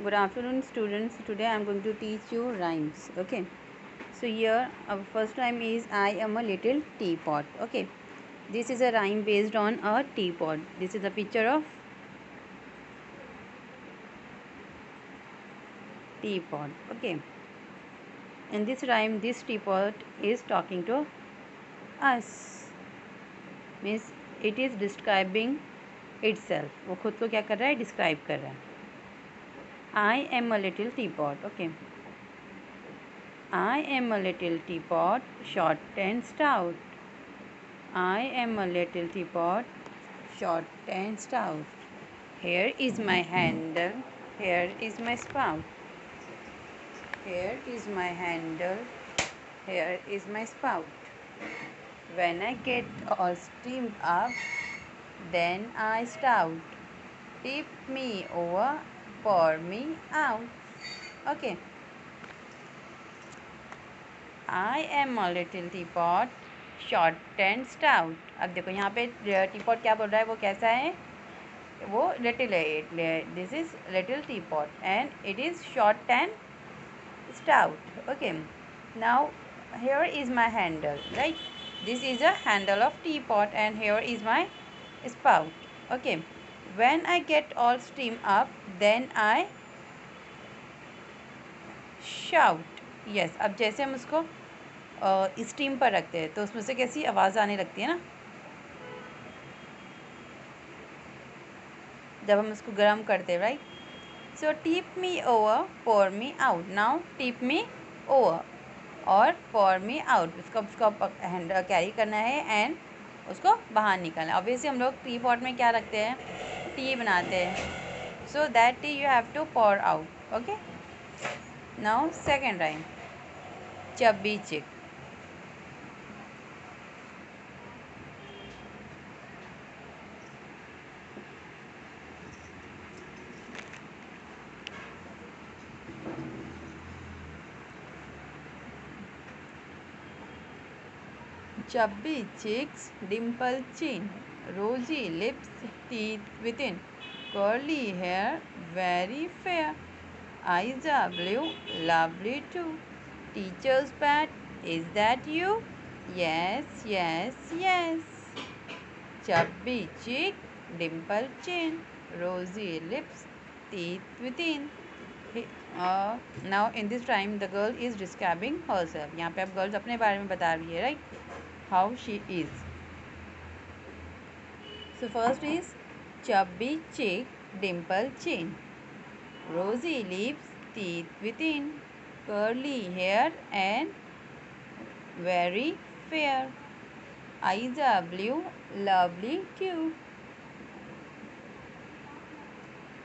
Good afternoon, students. Today I am going to teach you rhymes. Okay. So here our first rhyme is I am a little teapot. Okay. This is a rhyme based on a teapot. This is a picture of teapot. Okay. In this rhyme, this teapot is talking to us. Means it is describing itself. वो खुद को क्या कर रहा है? Describe कर रहा है. I am a little teapot. Okay. I am a little teapot, short and stout. I am a little teapot, short and stout. Here is my handle, here is my spout. Here is my handle, here is my spout. When I get all steamed up, then I stout. Tip me over, pour me out. Okay. I am a little teapot, short and stout. अब देखो यहाँ पे teapot क्या बोल रहा है, वो कैसा है? वो लिटिल है. This is little teapot and it is short and stout. Okay. Now here is my handle, right? This is a handle of teapot and here is my spout. Okay. When I get all steam up, then I shout. Yes. अब जैसे हम उसको steam पर रखते हैं तो उसमें से कैसी आवाज़ आने लगती है ना, जब हम उसको गर्म करते हैं, राइट? सो टीप मी ओवर, पोर मी आउट. नाउ टीप मी ओवर और पोर मी आउट, उसको हैंड कैरी करना है एंड उसको बाहर निकालना है. ऑब्वियसली हम लोग टी पॉट में क्या रखते हैं? टी बनाते हैं. So that tea you have to pour out. Okay. Now second rhyme, chubby cheek. Chubby cheeks, dimpled chin, rosy lips, teeth within, curly hair, very fair, eyes are blue, lovely too. Teacher's pet, is that you? Yes, yes, yes. Chubby cheek, dimpled chin, rosy lips, teeth within. Now in this rhyme the girl is describing herself. यहाँ पे अब girls अपने बारे में बता रही है, right? How she is. So first is chubby cheek, dimple chin, rosy lips, teeth within, curly hair and very fair. Eyes are blue, lovely too.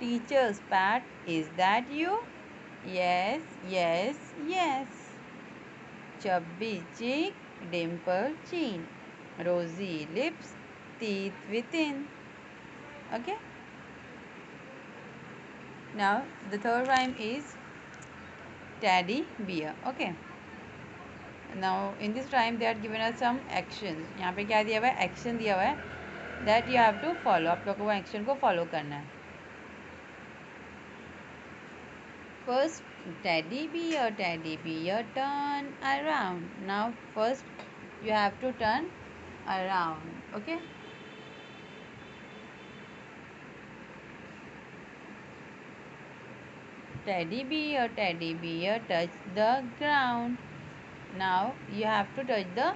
Teacher's pet, is that you? Yes, yes, yes. Chubby cheek, dimple chin, rosy lips, teeth within. Okay. Now the third rhyme is teddy bear. Okay. Now in this rhyme they are given us some actions. यहाँ पे क्या दिया हुआ है? Action दिया हुआ है that you have to follow. आप लोगों को वो action को follow करना है. First, teddy bear, turn around. Now first you have to turn around. Okay. Teddy bear, touch the ground. Now you have to touch the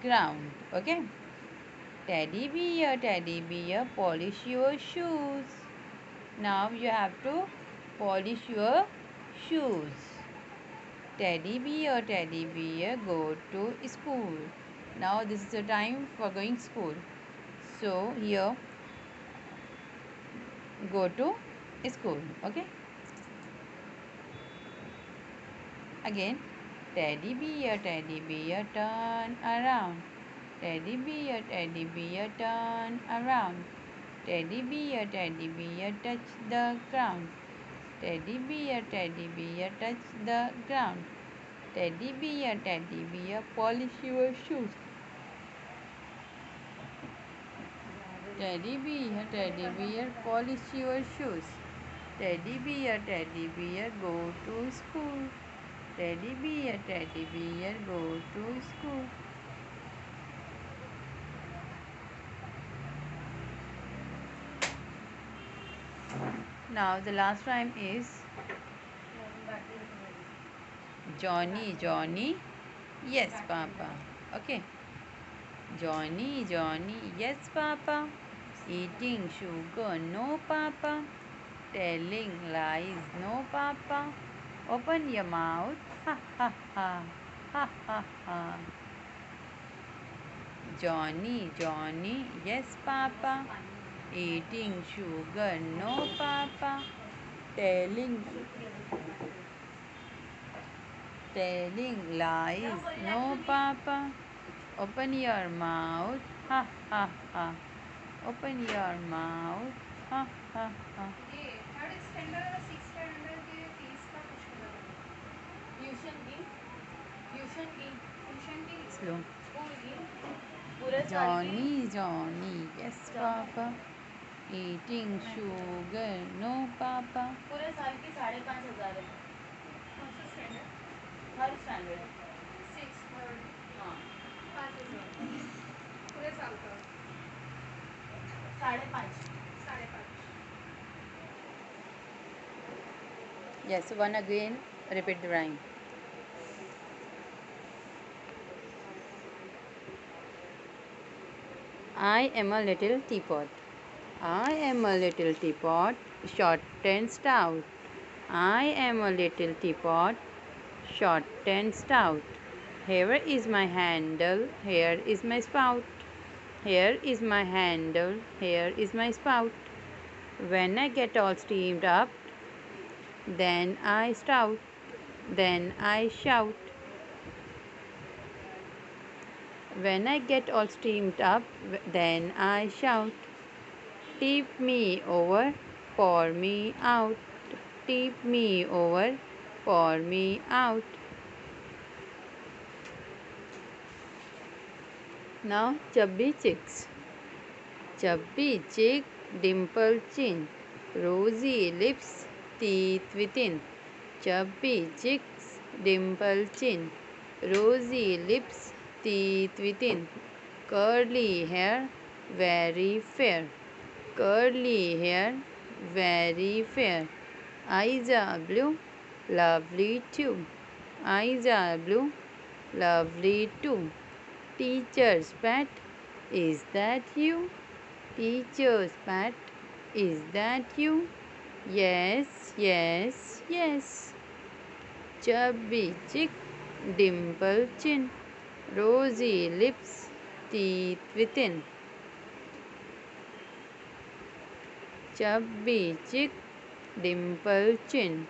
ground. Okay. Teddy bear, polish your shoes. Now you have to polish your shoes. Teddy bear, go to school. Now this is the time for going school. So here, go to school. Okay. Again, teddy bear, turn around. Teddy bear, turn around. Teddy bear, touch the ground. Teddy bear, touch the ground. Teddy bear, polish your shoes. Teddy bear, polish your shoes. teddy bear, go to school. Teddy bear, go to school. Now the last rhyme is Johnny, Johnny, yes, Papa. Okay. Johnny, Johnny, yes, Papa. Eating sugar, no, Papa. Telling lies, no, Papa. Open your mouth, ha, ha, ha, ha, ha, ha. Johnny, Johnny, yes, Papa. Eating sugar, no, Papa. Telling lies, no, Papa. Open your mouth, ha, ha, ha. Open your mouth, ha, ha, ha. ये third standard और six standard के fees का कुछ बता tuition की Slow. School की पूरे साल की Johnny, Johnny, yes, Papa. Eating sugar, no, Papa. पूरे साल की 5,500 है कौन सा स्टैंडर्ड हर स्टैंडर्ड सिक्स थर्ड हाँ 5,000 पूरे साल का 5.5. 5,500 Yes, one again. Repeat the rhyme. I am a little teapot. I am a little teapot, short and stout. I am a little teapot, short and stout. Here is my handle, here is my spout. Here is my handle, here is my spout. When I get all steamed up, then I then I shout. When I get all steamed up, then I shout. Tip me over, pour me out. Tip me over, pour me out. Now, chubby chicks. Chubby chick, dimple chin, rosy lips, teeth within. Chubby chicks, dimple chin, rosy lips, teeth within. Curly hair, very fair. Curly hair, very fair. Eyes are blue, lovely too. Eyes are blue, lovely too. Teacher's pet, is that you? Teacher's pet, is that you? Yes, yes, yes. Chubby chick, dimple chin, rosy lips, teeth within. Chubby chick, dimple chin,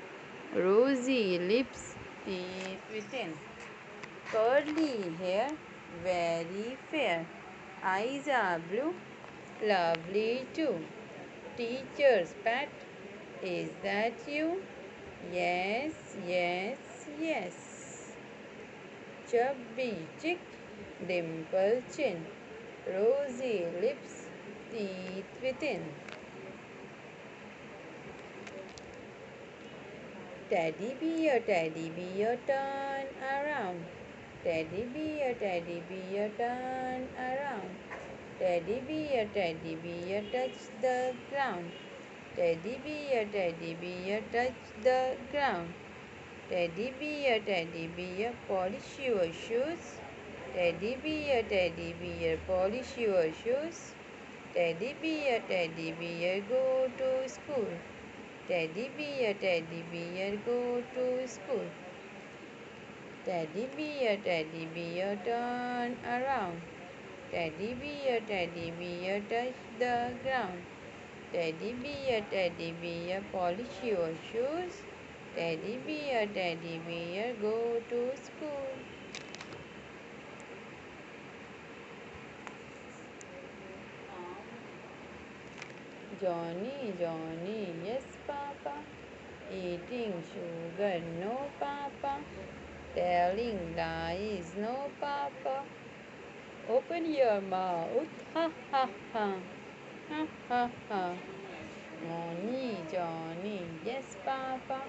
rosy lips, teeth within. Curly hair, very fair. Eyes are blue, lovely too. Teacher's pet, is that you? Yes, yes, yes. Chubby chick, dimple chin, rosy lips, teeth within. Teddy bear, turn around. Teddy bear, turn around. Teddy bear, touch the ground. Teddy bear, touch the ground. Teddy bear, polish your shoes. Teddy bear, polish your shoes. Teddy bear, go to school. Teddy bear, go to school. Teddy bear, turn around. Teddy bear, touch the ground. Teddy bear, polish your shoes. Teddy bear, go to school. Johnny, Johnny, yes, Papa. Eating sugar, no, Papa. Telling lies, no, Papa. Open your mouth, ha, ha, ha. Ha, ha, ha. Johnny, Johnny, Yes, Papa.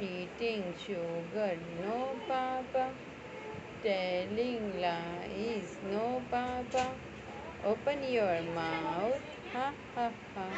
Eating sugar, no, Papa. Telling lies, no, Papa. Open your mouth, ha ha ha.